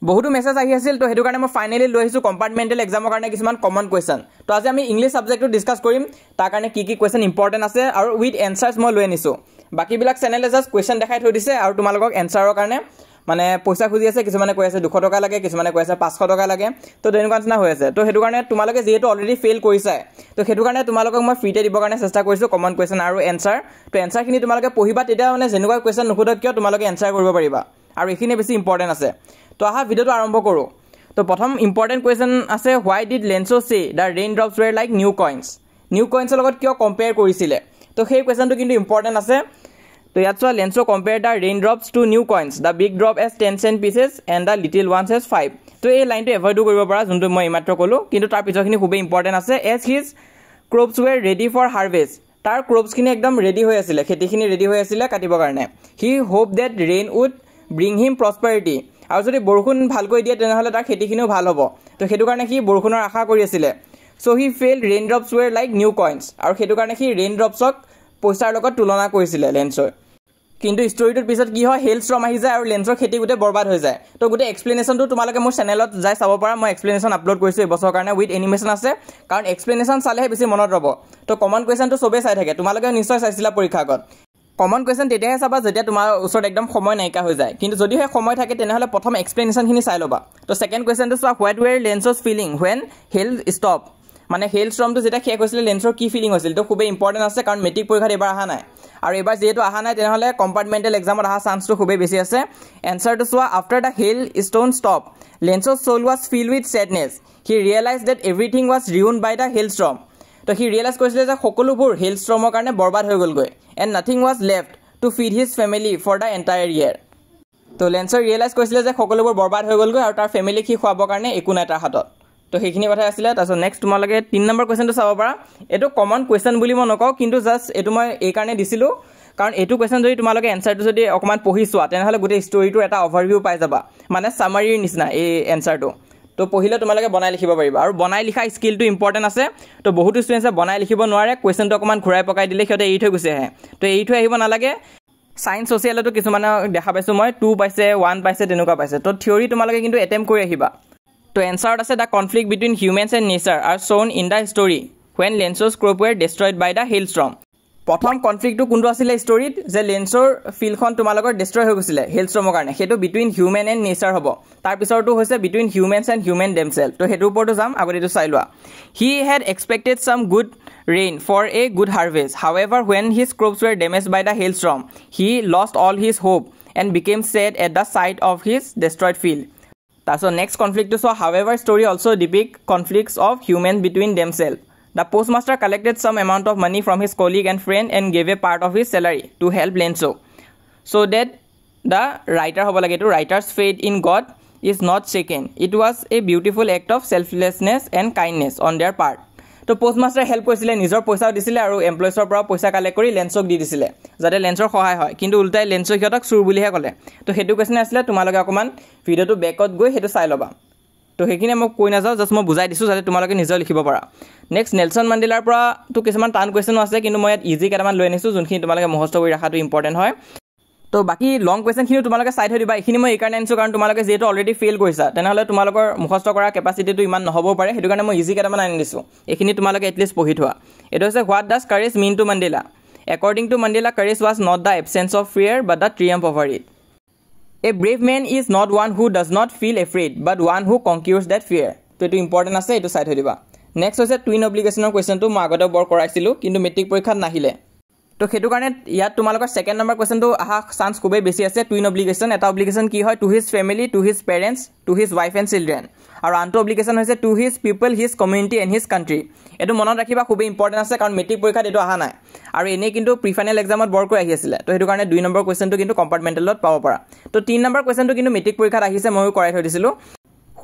বহুতো মেছেজ আহি আছিল তো হেতু কাৰণে মই ফাইনালি লৈ আহিছো কম্পাৰ্টমেন্টেল এক্সামৰ কাৰণে কিছুমান কমন কোৱেশ্চন তো আজি আমি ইংলিশ সাবজেক্টটো ডিসকাস কৰিম তাৰ কাৰণে কি কোৱেশ্চন ইম্পৰ্টেন্ট আছে আৰু উইথ এনসাৰ্স মই লৈ আনিছো বাকি বিলাক চেনেলে জাস্ট কোৱেশ্চন দেখাই থৈ দিছে আৰু তোমালোকক এনসাৰৰ কাৰণে মানে পইচা খুজি আছে কিছুমানে কৈ আছে 200 টকা লাগে কিছুমানে কৈ আছে 500 টকা লাগে তো তেনেকুৱা নিচিনা হৈ আছে তো হেতু কাৰণে তোমালোকে যেহেতু অলৰেডি ফেইল কৰিছা তো হেতু কাৰণে তোমালোকক মই ফ্ৰীতে দিব কাৰণে চেষ্টা কৰিছো কমন কোৱেশ্চন আৰু এনসাৰ তো এনসাৰখিনি তোমালোকে পঢ়িবা তেতিয়া মানে যেনেকুৱা কোৱেশ্চন নুখুধক কিয় তোমালোকে এনসাৰ কৰিব পাৰিবা আৰু এখিনি বেছি ইম্পৰ্টেন্ট আছে তো আহা ভিডিওটো আৰম্ভ কৰো তো প্ৰথম ইম্পৰ্টেন্ট কোৱেশ্চন আছে why did Lenso say the raindrops were like new coins লগত কিয় কম্পেয়াৰ কৰিছিলে তো সেই কোৱেশ্চনটো কিন্তু ইম্পৰ্টেন্ট আছে তো ইয়াত চোৱা Lenso compared the raindrops to new coins the big drop as 10 cent pieces and the little ones as 5 তো এই লাইনটো এভয়েড কৰিব পাৰা যোনটো মই ইমাত্ৰ কলো কিন্তু তাৰ পিছৰখিনি খুব ইম্পৰ্টেন্ট আছে as his crops were ready for harvest তাৰ ক্ৰপছ খিনি একদম ৰেডি হৈ আছিল খেতিখিনি ৰেডি হৈ আছিল কাটিবৰ কাৰণে he hoped that rain would bring him prosperity আৰু যদি বৰষুণ ভালকৈ দিয়ে তেনেহলে তাৰ খেতিখিনিও ভাল হ'ব তো হেতু কাৰণে কি বৰষুণৰ আশা কৰি আছিল so he felt raindrops were like new coins আৰু হেতু কাৰণে কি raindropsক পইচাৰ লগত তুলনা কৰিছিল লেন্সৰ কিন্তু ষ্টৰীটোৰ পিছত কি হয় হেলষ্ট্ৰম আহি যায় আৰু লেন্সৰ খেতি গুটে বৰবাদ হৈ যায় তো গুটে এক্সপ্লেনেশনটো তোমালোকে মোৰ চেনেলত যাই চাব পাৰা মই এক্সপ্লেনেশন আপলোড কৰিছো এই বছৰৰ কাৰণে উইথ এনিমেশন আছে কাৰণ এক্সপ্লেনেশন চালেহে বেছি মনত ৰব তো কমন কোৱেশ্চনটো সবে চাই থাকে তোমালোকে নিশ্চয় চাইছিলা পৰীক্ষা আগত কমন কোৱেশ্চন তেতিয়াহে চাবা যেতিয়া তোমাৰ ওচৰত একদম সময় নাইকা হৈ যায় কিন্তু যদি হে সময় থাকে তেনেহলে প্ৰথম এক্সপ্লেনেশনখিনি চাই লবা তো সেকেন্ড কোৱেশ্চনটো চোৱা what were Lenso's feeling when hail stopped মানে হেলষ্ট্ৰমটো যেটা শেষ হৈছিল লেন্সৰ কি ফিলিং হৈছিল তো খুব ইম্পৰ্টেন্ট আছে কাৰণ মেট্ৰিক পৰীক্ষাত এবাৰ আহা নাই আৰু এবাৰ যেহেতু আহা নাই তেনেহলে কম্পাৰ্টমেন্টেল এক্সামত আহা চান্সটো খুব বেছি আছে এনসাৰটো চোৱা after the hail stone stopped Lenso's soul was filled with sadness he realized that everything was ruined by the hailstorm তো he realized কৰিছিল যে সকলোবোৰ হেলষ্ট্ৰমৰ কাৰণে বৰবাদ হৈ গলগৈ and nothing was left to feed his family for the entire year তো লেন্সৰ realise কৰিছিল যে সকলোবোৰ বৰবাদ হৈ গলগৈ আৰু তাৰ ফ্যামিলি কি খুৱাবৰ কাৰণে একো নাই তাৰ হাতত তো সেইখিনি কথা আছিল তাৰছত নেক্সট তোমালোকে 3 নম্বৰ কোৱেশ্চনটো চাব পাৰা এটো কমন কোৱেশ্চন বুলি মই নকও কিন্তু জাস্ট এটো মই এই কাৰণে দিছিলো কাৰণ এটো কোৱেশ্চন যদি তোমালোকে এনসাৰটো যদি অকমান পঢ়িছোৱা তেনেহলে গোটে ষ্টৰীটো এটা ওভাৰভিউ পাই যাবা মানে সামাৰীৰ নিচিনা এই এনসাৰটো তো পঢ়িলে তোমালোকে বনাই লিখিব পাৰিবা আৰু বনাই লিখা স্কিলটো ইম্পৰ্টেন্ট আছে তো বহুত ষ্টুডেন্টছে বনাই লিখিব নোৱাৰে কোৱেশ্চনটো অকমান ঘুৰাই পকাই দিলে সিহঁতে এৰি থৈ গৈছে আহে তো এৰি থৈ আহিব নালাগে সায়েন্স সোশিয়ালটো কিছুমান দেখা পাইছো মই 2 পাইছে 1 পাইছে তেনেকুৱা পাইছে তো থিওৰি তোমালোকে কিন্তু এটেম্প কৰি আহিবা তো এনসাৰত আছে the conflict between humans and nature are shown in the story when Lenso's crop were destroyed by the hailstorm প্ৰথম কনফ্লিক্টটো কোনটো আছিল ষ্টৰীত যে লেন্সৰ ফিল্ডখন তোমালোকৰ ডিস্ট্ৰয় হৈ গৈছিল হেলষ্ট্ৰমৰ কাৰণে হেতু বিটুইন হিউম্যান এণ্ড নেচাৰ হ'ব তাৰ পিছৰটো হৈছে বিটুইন হিউম্যানছ এণ্ড হিউম্যান দেমসেলফ তো হেতুৰ ওপৰটো যাম আগতেটো চাই লোৱা he had expected some good rain for a good harvest however when his crops were damaged by the hailstorm he lost all his hope and became sad at the sight of his destroyed field so next conflict to so however story also depict conflicts of humans between themselves the postmaster collected some amount of money from his colleague and friend and gave a part of his salary to help Lenso so that the writer hobo lage to writer's faith in God is not shaken it was a beautiful act of selflessness and kindness on their part তো পোষ্টমাস্টাৰ help কৰিছিল নিজৰ পইচা দিছিল আৰু এমপ্লয়িজৰ পৰা পইচা collect কৰি লেন্সক দি দিছিল যাতে লেন্সৰ সহায় হয় কিন্তু উল্টাই লেন্সক হিয়তক চুৰ বুলিহে ক'লে তো হেতু কোৱেশ্চন আছিল তোমালোকে অকমান ভিডিওটো বেকত গৈ হেতু চাই লবা তো হেকিনে মই কৈ নাযাও জাস্ট মই বুজাই দিছো যাতে তোমালোকে নিজে লিখিব পাৰা নেক্সট নেলসন মান্ডেলাৰ পৰা তো কিছুমান টান কোৱেশ্চন আছে কিন্তু মই ইয়াত ইজি কেটামান লৈ আনিছো যোনখিনি তোমালোকে মুখস্থ কৰি ৰাখাটো ইম্পৰ্টেন্ট হয় তো বাকি লং কোৱেশ্চনখিনি তোমালোকে চাই থৈ দিবা এখিনি মই এই কাৰণে আনিছো কাৰণ তোমালোকে যেটো অলৰেডি ফেইল কৰিছা তেনেহলে তোমালোকৰ মুখস্থ কৰা কেপাসিটিটো ইমান নহব পাৰে হেতু কাৰণে মই ইজি কেটামান আনি দিছো এখিনি তোমালোকে এটলিষ্ট পঢ়ি থোৱা এটো হৈছে what does courage mean to Mandela according to Mandela courage was not the absence of fear but the triumph over it a brave man is not one who does not feel afraid but one who conquers that fear তো এটো important আছে এটো চাই থৈ দিবা next হৈছে twin অব্লিগেশনৰ কোৱেশ্চনটো মই আগতে বৰ কৰাইছিলো কিন্তু মেট্ৰিক পৰীক্ষাত নাহিলে তো হেতু কাৰণে ইয়াত তোমালোকৰ সেকেন্ড নম্বৰ কোৱেশ্চনটো আহা চান্স খুবেই বেছি আছে টুইন অব্লিগেশন এটা অব্লিগেশন কি হয় to his family to his parents to his wife and children আৰু আনটো অব্লিগেশন হৈছে to his people his community and his country এটো মনত ৰাখিবা খুবেই ইম্পৰ্টেন্ট আছে কাৰণ মেট্ৰিক পৰীক্ষাত এটো আহা নাই আৰু এনে কিন্তু প্ৰিফাইনেল এক্সামত বৰকৈ আহি আছিল তো হেতু কাৰণে 2 নম্বৰ কোৱেশ্চনটো কিন্তু কম্পাৰ্টমেন্টেলত পাব পাৰা তো 3 নম্বৰ কোৱেশ্চনটো কিন্তু মেট্ৰিক পৰীক্ষাত আহিছে মই কৰাই থৈ দিছিলো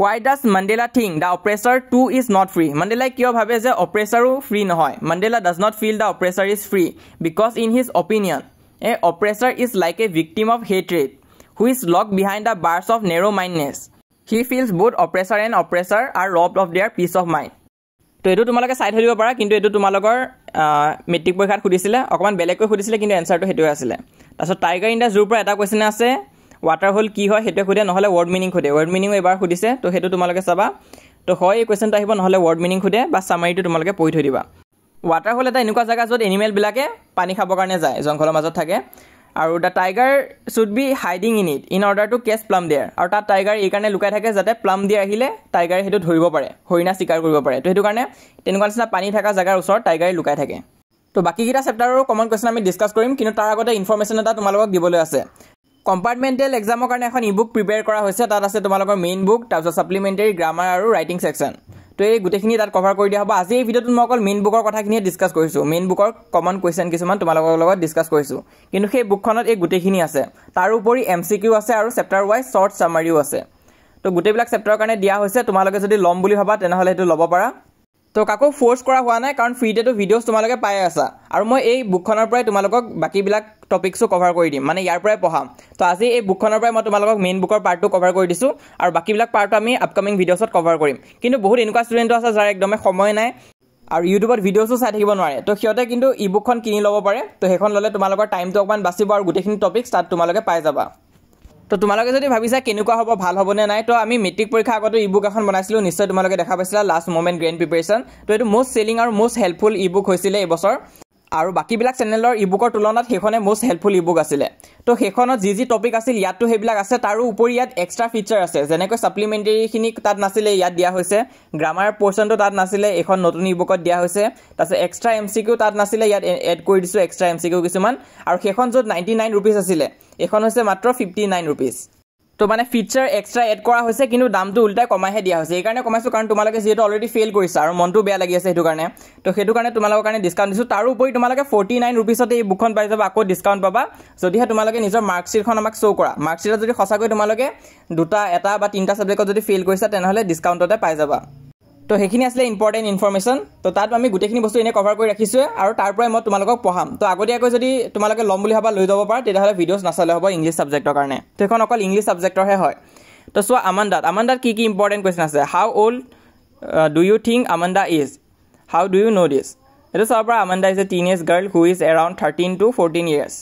why does Mandela think the oppressor too is not free Mandela কিয় ভাবে যে অপ্ৰেছাৰো ফ্ৰী নহয় Mandela does not feel the oppressor is free because in his opinion a oppressor is like a victim of hatred who is locked behind the bars of narrow mindedness he feels both oppressor and oppressor are robbed of their peace of mind তো এটো তোমালোকে চাই থৈ দিব পাৰা কিন্তু এটো তোমালোকৰ মেট্ৰিক পৰীক্ষাত খুদিছিলে অকমান বেলেগকৈ খুদিছিলে কিন্তু এনসাৰটো হেতুৱে আছিল তাৰছত টাইগাৰ ইন দা জুৰ পৰা এটা কোৱেশ্চন আছে ৱাটাৰ হোল কি হয় সেইটোৱে সোধে, নহ'লে ৱৰ্ড মিনিং সোধে। ৱৰ্ড মিনিং এবাৰ সুধিছে, তো সেইটো তোমালোকে চাবা। তো হয় এই কুৱেশ্যনটো আহিব, নহ'লে ৱৰ্ড মিনিং সোধে বা চামাৰিটো তোমালোকে পঢ়ি থৈ দিবা। ৱাটাৰ হোল এটা এনেকুৱা জেগা য'ত এনিমেলবিলাকে পানী খাবৰ কাৰণে যায়, জংঘলৰ মাজত থাকে। আৰু the tiger should be hiding in it in order to catch plump deer. আৰু তাত টাইগাৰ এইকাৰণে লুকাই থাকে যাতে প্লাম ডিয়াৰ আহিলে টাইগাৰে সেইটো ধৰিব পাৰে, হৰিণা চিকাৰ কৰিব পাৰে। তো সেইটো কাৰণে তেনেকুৱা নিচিনা পানী থকা জেগাৰ ওচৰত টাইগাৰে লুকাই থাকে। তো বাকীকেইটা চেপ্টাৰৰ কমন কুৱেশ্যন আমি ডিছকাছ কৰিম, কিন্তু তাৰ আগতে ইনফৰ্মেশ্যন এটা তোমালোকক দিবলৈ আছে। কম্পাৰ্টমেণ্টেল এক্সামৰ কাৰণে এখন ই বুক প্ৰিপেয়াৰ কৰা হৈছে। তাত আছে তোমালোকৰ মেইন বুক, তাৰপিছত ছাপ্লিমেণ্টেৰী, গ্ৰামাৰ আৰু ৰাইটিং ছেকশ্যন। তো এই গোটেইখিনি তাত কভাৰ কৰি দিয়া হ'ব। আজি এই ভিডিঅ'টোত মই অকল মেইন বুকৰ কথাখিনিয়ে ডিছকাছ কৰিছোঁ। মেইন বুকৰ কমন কুৱেশ্যন কিছুমান তোমালোকৰ লগত ডিছকাছ কৰিছোঁ, কিন্তু সেই বুকখনত এই গোটেইখিনি আছে। তাৰোপৰি MCQ আছে আৰু চেপ্টাৰ ৱাইজ শ্বৰ্ট চামাৰিও আছে। তো গোটেইবিলাক চেপ্টাৰৰ কাৰণে দিয়া হৈছে। তোমালোকে যদি ল'ম বুলি ভাবা তেনেহ'লে সেইটো ল'ব পাৰা। তো কাকো ফ'ৰ্চ কৰা হোৱা নাই, কাৰণ ফ্ৰীতেতো ভিডিঅ'ছ তোমালোকে পাই আছা। আৰু মই এই বুকখনৰ পৰাই তোমালোকক বাকীবিলাক টপিকছো কভাৰ কৰি দিম, মানে ইয়াৰ পৰাই পঢ়াম। তো আজি এই বুকখনৰ পৰাই মই তোমালোকক মেইন বুকৰ পাৰ্টটো কভাৰ কৰি দিছোঁ, আৰু বাকীবিলাক পাৰ্টটো আমি আপকামিং ভিডিঅ'ছত কভাৰ কৰিম। কিন্তু বহুত এনেকুৱা ষ্টুডেণ্টো আছে যাৰ একদমেই সময় নাই আৰু ইউটিউবত ভিডিঅ'ছো চাই থাকিব নোৱাৰে। তো সিহঁতে কিন্তু ই বুকখন কিনি ল'ব পাৰে। তো সেইখন ল'লে তোমালোকৰ টাইমটো অকণমান বাচিব আৰু গোটেইখিনি টপিকছ তাত তোমালোকে পাই যাবা। তো তোমালোকে যদি ভাবিছা কেনেকুৱা হ'ব, ভাল হ'বনে নাই, তো আমি মেট্ৰিক পৰীক্ষা আগতে ই বুক এখন বনাইছিলোঁ, নিশ্চয় তোমালোকে দেখা পাইছিলা, লাষ্ট মমেণ্ট গ্ৰেণ্ড প্ৰিপেৰেশ্যন। তো এইটো মষ্ট চেলিং আৰু মষ্ট হেল্পফুল ই বুক হৈছিলে এইবছৰ, আৰু বাকীবিলাক চেনেলৰ ই বুকৰ তুলনাত সেইখনে মষ্ট হেল্পফুল ই বুক আছিলে। তো সেইখনত যি টপিক আছিল ইয়াততো সেইবিলাক আছে, তাৰো উপৰি ইয়াত এক্সট্ৰা ফিচাৰ আছে। যেনেকৈ ছাপ্লিমেণ্টেৰীখিনি তাত নাছিলে, ইয়াত দিয়া হৈছে। গ্ৰামাৰ পৰ্চনটো তাত নাছিলে, এইখন নতুন ই বুকত দিয়া হৈছে। তাৰপিছত এক্সট্ৰা MCQ তাত নাছিলে, ইয়াত এড কৰি দিছোঁ এক্সট্ৰা MCQ কিছুমান। আৰু সেইখন য'ত 99 ৰুপিজ আছিলে, এইখন হৈছে মাত্ৰ 59 ৰুপিজ। তো মানে ফিচাৰ এক্সট্ৰা এড কৰা হৈছে, কিন্তু দামটো উল্টাই কমাইহে দিয়া হৈছে। এইকাৰণে কমাইছোঁ কাৰণ তোমালোকে যিহেতু অলৰেডি ফেইল কৰিছা আৰু মনটো বেয়া লাগি আছে সেইটো কাৰণে। তো সেইটো কাৰণে তোমালোকৰ কাৰণে ডিছকাউণ্ট দিছোঁ। তাৰোপৰি তোমালোকে 49 ৰুপিজতে এই বুকখন পাই যাবা, আকৌ ডিছকাউণ্ট পাবা যদিহে তোমালোকে নিজৰ মাৰ্কশ্বিটখন আমাক শ্ব' কৰা। মাৰ্কশ্বিটত যদি সঁচাকৈ তোমালোকে এটা বা 3টা ছাবজেক্টত যদি ফেইল কৰিছা তেনেহ'লে ডিছকাউণ্টতে পাই যাবা। তো সেইখিনি আছিলে ইম্পৰ্টেণ্ট ইনফৰ্মেশ্যন। তো তাত আমি গোটেইখিনি বস্তু এনেই কভাৰ কৰি ৰাখিছোঁ, আৰু তাৰ পৰাই মই তোমালোকক পঢ়াম। তো আগতীয়াকৈ যদি তোমালোকে ল'ম বুলি ভাবা লৈ যাব পাৰা, তেতিয়াহ'লে ভিডিঅ'ছ নাচালে হ'ব ইংলিছ ছাবজেক্টৰ কাৰণে। তো এইখন অকল ইংলিছ ছাবজেক্টৰহে হয়। তো চোৱা আমাণ্ডাত কি ইম্পৰ্টেণ্ট কুৱেশ্যন আছে। How old do you think Amanda is? How do you know' this? এইটো চাব পৰা। Amanda is a teenage girl who is around 13 to 14 years.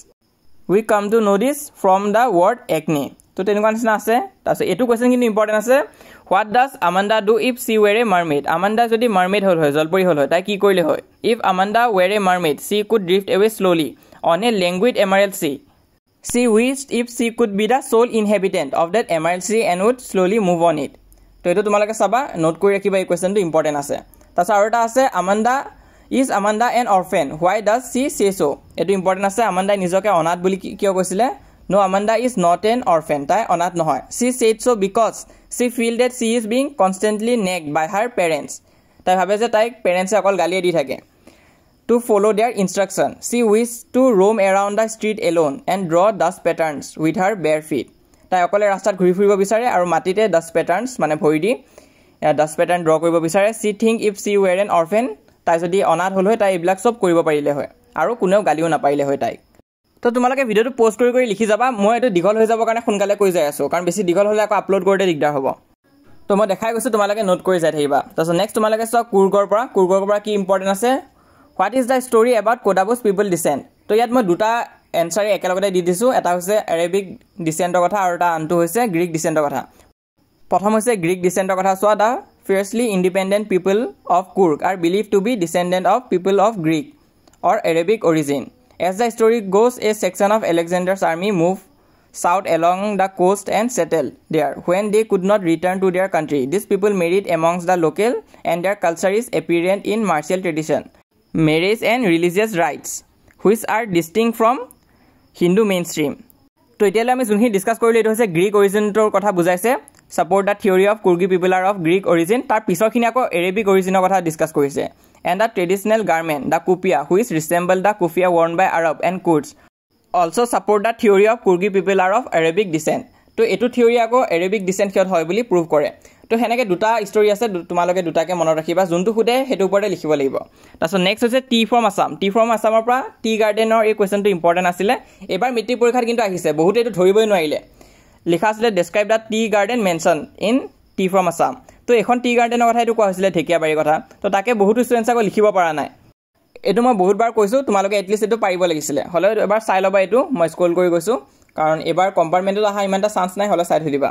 We come to know' this from the word acne. তো তেনেকুৱা নিচিনা আছে। তাৰপিছত এইটো question কিন্তু ইম্পৰ্টেণ্ট আছে। What does Amanda do if she were a mermaid? Amanda যদি mermaid হ'ল হয়, জলপৰী হ'ল হয়, তাই কি কৰিলে হয়? If Amanda were a mermaid she could drift away slowly on a languid emerald sea. She wished if she could be the sole inhabitant of that emerald sea and would slowly move on it. তো এইটো তোমালোকে চাবা, note কৰি ৰাখিবা, এই কুৱেশ্যনটো important আছে। তাৰপিছত আৰু এটা আছে, is Amanda N orphan why does C চে চ'? এইটো ইম্পৰ্টেণ্ট আছে। আমাণ্ডাই নিজকে অনাথ বুলি কিয় কৈছিলে? No, Amanda is not an orphan. তাই অনাথ নহয়। She said so because she feel that she is being constantly nagged by her parents. তাই ভাবে যে তাইক পেৰেণ্টছে অকল গালিয়ে দি থাকে। To follow their instruction, she wished to roam around the street alone and draw dust patterns with her bare feet. তাই অকলে ৰাস্তাত ঘূৰি ফুৰিব বিচাৰে আৰু মাটিতে dust patterns মানে ভৰি দি dust pattern draw কৰিব বিচাৰে। She think if she were an orphan, তাই যদি অনাথ হ'ল হয় তাই এইবিলাক চব কৰিব পাৰিলে হয় আৰু কোনেও গালিও নাপাৰিলে হয় তাইক। তো তোমালোকে ভিডিঅ'টো প'ষ্ট কৰি লিখি যাবা। মই এইটো দীঘল হৈ যাবৰ কাৰণে সোনকালে কৈ যাই আছোঁ, কাৰণ বেছি দীঘল হ'লে আকৌ আপলোড কৰোঁতে দিগদাৰ হ'ব। তো মই দেখাই গৈছোঁ, তোমালোকে নোট কৰি যাই থাকিবা। তাৰপিছত নেক্সট তোমালোকে চোৱা কুৰ্গৰ পৰা কি ইম্পৰ্টেণ্ট আছে। What is the story about Kodavus people descent? তো ইয়াত মই দুটা এনচাৰে একেলগতে দি দিছোঁ। এটা হৈছে এৰেবিক ডিচেণ্টৰ কথা আৰু এটা আনটো হৈছে গ্ৰীক ডিচেণ্টৰ কথা। প্ৰথম হৈছে গ্ৰীক ডিচেণ্টৰ কথা চোৱা। The fiercely independent people of Coorg are believe to be descendant of people of Greek or Arabic origin. As the story goes, a section of Alexander's army moved south along the coast and settled there. When they could not return to their country, these people married amongst the local, and their culture is apparent in martial tradition, marriage and religious rites, which are distinct from Hindu mainstream. তো এতিয়ালৈ আমি যোনখিনি discuss কৰিলোঁ এইটো হৈছে Greek অৰিজিনটোৰ কথা বুজাইছে। Support the theory of Coorgi people are of Greek origin. তাৰ পিছৰখিনি আকৌ এৰেবিক অৰিজিনৰ কথা ডিছকাছ কৰিছে। And the traditional garment, the kufiya, which resemble the kufiya worn by Arab and Kurds, also support the theory of Kurgi people are of Arabic descent. তো এইটো theory আকৌ এৰেবিক decent সিহঁত হয় বুলি প্ৰুভ কৰে। তো সেনেকৈ দুটা ষ্টৰি আছে, তোমালোকে দুটাকে মনত ৰাখিবা। যোনটো সোধে সেইটো ওপৰতে লিখিব লাগিব। তাৰপিছত নেক্সট হৈছে tea from Assam. Tea from আছামৰ পৰা টি গাৰ্ডেনৰ এই কুৱেশ্যনটো ইম্পৰ্টেণ্ট আছিলে। এইবাৰ মেট্ৰিক পৰীক্ষাত কিন্তু আহিছে, বহুতে এইটো ধৰিবই নোৱাৰিলে। লিখা আছিলে describe the tea garden mention in T from Assam. তো এখন টি গাৰ্ডেনৰ কথা এইটো কোৱা হৈছিলে, ঢেকীয়াবাৰীৰ কথা। তো তাকে বহুতো ষ্টুডেণ্টছে আকৌ লিখিব পৰা নাই। এইটো মই বহুতবাৰ কৈছোঁ, তোমালোকে এটলিষ্ট এইটো পাৰিব লাগিছিলে। হ'লেও এবাৰ চাই ল'বা, এইটো মই স্ক্ৰল কৰি গৈছোঁ, কাৰণ এবাৰ কম্পাৰ্টমেণ্টত অহা ইমান এটা চান্স নাই, হ'লে চাই থৈ দিবা।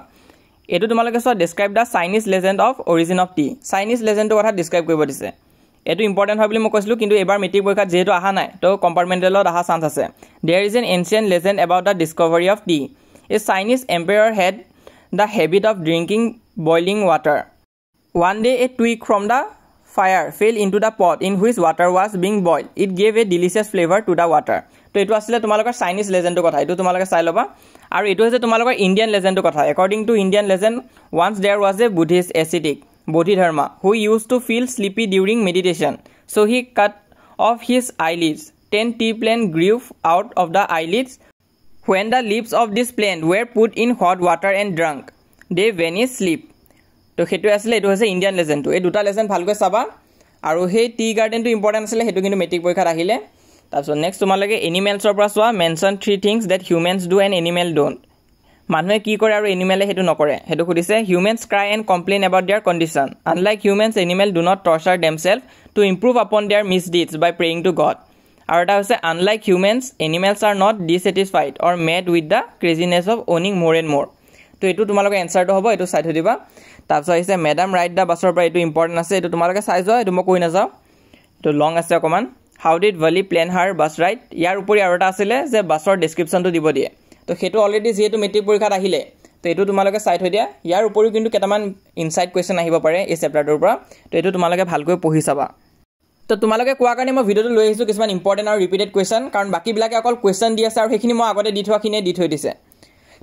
এইটো তোমালোকে চোৱা, describe the Chinese legend of origin of tea. Chinese লেজেণ্ডটোৰ কথা ডিছক্ৰাইব কৰিব দিছে। এইটো ইম্পৰ্টেণ্ট হয় বুলি মই কৈছিলোঁ, কিন্তু এবাৰ মেট্ৰিক পৰীক্ষাত যিহেতু অহা নাই, তো কম্পাৰ্টমেণ্টেলত অহা চান্স আছে। There is an ancient legend about the discovery of tea. A Chinese emperor had the habit of drinking boiling water. One day a twig from the fire fell into the pot in which water was being boiled. It gave a delicious flavor to the water. তো এইটো আসলে তোমালোকৰ Chinese লেজেণ্ডৰ কথা, এইটো তোমালোকে চাই ল'বা। আৰু এইটো হৈছে তোমালোকৰ ইণ্ডিয়ান লেজেণ্ডৰ কথা। According to Indian legend, once there was a Buddhist ascetic, Bodhidharma, who used to feel sleepy during meditation. So he cut off his eyelids. 10 tea plants grew out of the eyelids. When the leaves of this plant were put in hot water and drunk, they vanished sleep. তো সেইটো আছিলে, এইটো হৈছে Indian লেজেণ্ডটো। এই দুটা legend ভালকৈ চাবা। আৰু সেই টি গাৰ্ডেনটো ইম্পৰ্টেণ্ট আছিলে, সেইটো কিন্তু মেট্ৰিক পৰীক্ষাত আহিলে। তাৰপিছত নেক্সট তোমালোকে এনিমেলছৰ পৰা চোৱা। Mention 3 things that humans do and animal don't. মানুহে কি কৰে আৰু এনিমেলে সেইটো নকৰে, সেইটো সুধিছে। Humans cry and complain about their condition. Unlike humans, animal do not torture themselves to improve upon their misdeeds by praying to God. আৰু এটা হৈছে unlike humans, animals are not dissatisfied or mad with the craziness of owning more and মোৰ। তো এইটো তোমালোকৰ এনচাৰটো হ'ব, এইটো চাই থৈ দিবা। তাৰপিছত আহিছে মেডাম ৰাইট দ্য বাছৰ পৰা, এইটো ইম্পৰ্টেণ্ট আছে, এইটো তোমালোকে চাই যোৱা, এইটো মই কৈ নাযাওঁ, এইটো লং আছে অকণমান। How did Valli plan her bus ride. ইয়াৰ উপৰি আৰু এটা আছিলে যে বাছৰ ডেছক্ৰিপশ্যনটো দিব দিয়ে, তো সেইটো অলৰেডি যিহেতু মেট্ৰিক পৰীক্ষাত আহিলে, তো এইটো তোমালোকে চাই থৈ দিয়া। ইয়াৰ উপৰিও কিন্তু কেইটামান ইনচাইট কুৱেশ্যন আহিব পাৰে এই চেপ্টাৰটোৰ পৰা, তো এইটো তোমালোকে ভালকৈ পঢ়ি চাবা। তো তোমালোকে কোৱাৰ কাৰণে মই ভিডিঅ'টো লৈ আহিছোঁ কিছুমান ইম্পৰ্টেণ্ট আৰু ৰিপিটেড কুৱেশ্যন, কাৰণ বাকীবিলাকে অকল কুৱেশ্যন দি আছে আৰু সেইখিনি মই আগতে দি থোৱাখিনিয়ে দি থৈ দিছে।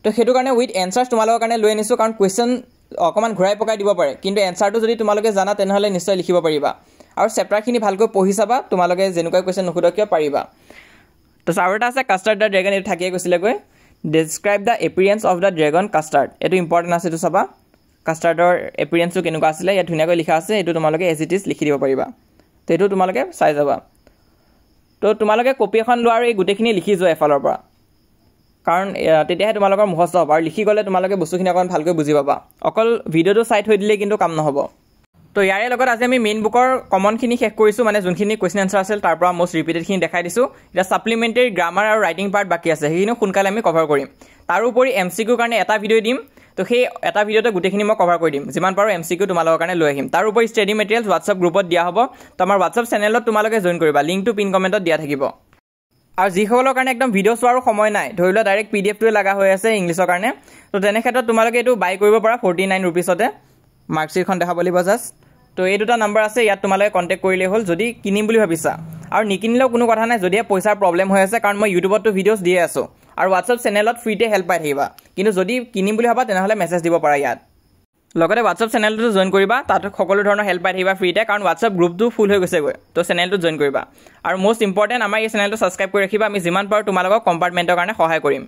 তো সেইটো কাৰণে উইথ এনচাৰ্ছ তোমালোকৰ কাৰণে লৈ আনিছোঁ, কাৰণ কুৱেশ্যন অকণমান ঘূৰাই পকাই দিব পাৰে, কিন্তু এনচাৰটো যদি তোমালোকে জানা তেনেহ'লে নিশ্চয় লিখিব পাৰিবা। আৰু চেপ্টাৰখিনি ভালকৈ পঢ়ি চাবা, তোমালোকে যেনেকুৱা কুৱেশ্যন নুসুধক কিয় পাৰিবা। তো আৰু এটা আছে কাষ্টাৰ্ড দ্য ড্ৰেগন, এইটো থাকিয়ে গৈছিলেগৈ। Describe the experience of the dragon custard. এইটো ইম্পৰ্টেণ্ট আছে, এইটো চাবা। কাষ্টাৰ্ডৰ এপিৰিয়েঞ্চটো কেনেকুৱা আছিলে, ইয়াত ধুনীয়াকৈ লিখা আছে, এইটো তোমালোকে এজ ইট ইজ লিখি দিব পাৰিবা। তো এইটো তোমালোকে চাই যাবা। তো তোমালোকে কপি এখন লোৱা আৰু এই গোটেইখিনি লিখি যোৱা এফালৰ পৰা, কাৰণ তেতিয়াহে তোমালোকৰ মুখস্থ হ'ব। আৰু লিখি গ'লে তোমালোকে বস্তুখিনি অকণমান ভালকৈ বুজি পাবা, অকল ভিডিঅ'টো চাই থৈ দিলে কিন্তু কাম নহ'ব। তো ইয়াৰে লগত আজি আমি মেইন বুকৰ কমনখিনি শেষ কৰিছোঁ, মানে যোনখিনি কুৱেশ্যন এনচাৰ আছিল তাৰ পৰা মষ্ট ৰিপিটেডখিনি দেখাই দিছোঁ। এতিয়া ছাপ্লিমেণ্টেৰী গ্ৰামাৰ আৰু ৰাইটিং পাৰ্ট বাকী আছে, সেইখিনিও সোনকালে আমি কভাৰ কৰিম। তাৰোপৰি MCQৰ কাৰণে এটা ভিডিঅ' দিম, তো সেই এটা ভিডিঅ'তে গোটেইখিনি মই কভাৰ কৰি দিম, যিমান পাৰোঁ MCQ তোমালোকৰ কাৰণে লৈ আহিম। তাৰোপৰি ষ্টাডি মেটেৰিয়েলছ হোৱাটছআপ গ্ৰুপত দিয়া হ'ব, তো আমাৰ হোৱাটছআপ চেনেলত তোমালোকে জইন কৰিবা, লিংকটো পিন কমেণ্টত দিয়া থাকিব। আৰু যিসকলৰ কাৰণে একদম ভিডিঅ' চোৱাৰো সময় নাই, ধৰি লোৱা ডাইৰেক্ট PDF-টোৱে লগা হৈ আছে ইংলিছৰ কাৰণে, তো তেনে ক্ষেত্ৰত তোমালোকে এইটো বাই কৰিব পাৰা 49 ৰুপিছতে। মাৰ্কশ্বিটখন দেখাব লাগিব জাষ্ট। তো এই দুটা নাম্বাৰ আছে, ইয়াত তোমালোকে কণ্টেক্ট কৰিলেই হ'ল যদি কিনিম বুলি ভাবিছা। আৰু নিকিনিলেও কোনো কথা নাই, যদিহে পইচাৰ প্ৰব্লেম হৈ আছে, কাৰণ মই ইউটিউবতো ভিডিঅ'ছ দিয়ে আছোঁ আৰু হোৱাটছআপ চেনেলত ফ্ৰীতে হেল্প পাই থাকিবা। কিন্তু যদি কিনিম বুলি ভাবা তেনেহ'লে মেছেজ দিব পাৰা ইয়াত। লগতে হোৱাটছআপ চেনেলটো জইন কৰিবা, তাত সকলো ধৰণৰ হেল্প পাই থাকিবা ফ্ৰীতে, কাৰণ হোৱাটছআপ গ্ৰুপটো ফুল হৈ গৈছেগৈ, তো চেনেলটো জইন কৰিবা। আৰু মষ্ট ইম্পৰ্টেণ্ট, আমাৰ এই চেনেলটো ছাবস্ক্ৰাইব কৰি ৰাখিবা, আমি যিমান পাৰোঁ তোমালোকক কম্পাৰ্টমেণ্টৰ কাৰণে সহায় কৰিম।